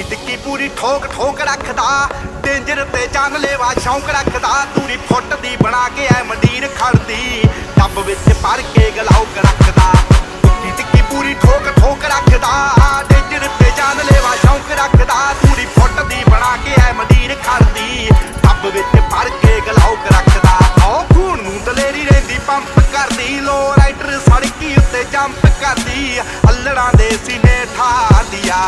ਟਿੱਕੀ ਪੂਰੀ ਠੋਕ ਠੋਕ ਰੱਖਦਾ, ਡੇਂਜਰ ਤੇ ਜਾਨਲੇਵਾ ਸ਼ੌਂਕ ਰੱਖਦਾ। ਦੂਰੀ ਫੁੱਟ ਦੀ ਬਣਾ ਕੇ ਐ ਮੰਡੀਰ ਖੜਦੀ, ਟੱਬ ਵਿੱਚ ਭਰ ਕੇ ਗਲਾਉਕ ਰੱਖਦਾ। ਟਿੱਕੀ ਪੂਰੀ ਠੋਕ ਠੋਕ ਰੱਖਦਾ, ਡੇਂਜਰ ਤੇ ਜਾਨਲੇਵਾ ਸ਼ੌਂਕ ਰੱਖਦਾ। ਦੂਰੀ ਫੁੱਟ ਦੀ ਬਣਾ ਕੇ ਐ ਮੰਡੀਰ ਖੜਦੀ, ਟੱਬ ਵਿੱਚ ਭਰ ਕੇ ਗਲਾਉਕ ਰੱਖਦਾ। ਖੂਨ ਨੂੰ ਦਲੇਰੀ ਰਹਿੰਦੀ ਪੰਪ ਕਰਦੀ, ਲੋ ਰਾਈਡਰ ਸੜਕੀ ਉੱਤੇ ਜੰਪ ਕਰਦੀ। ਅੱਲੜਾਂ ਦੇ ਸੀਨੇ ਠਾਲੀਆ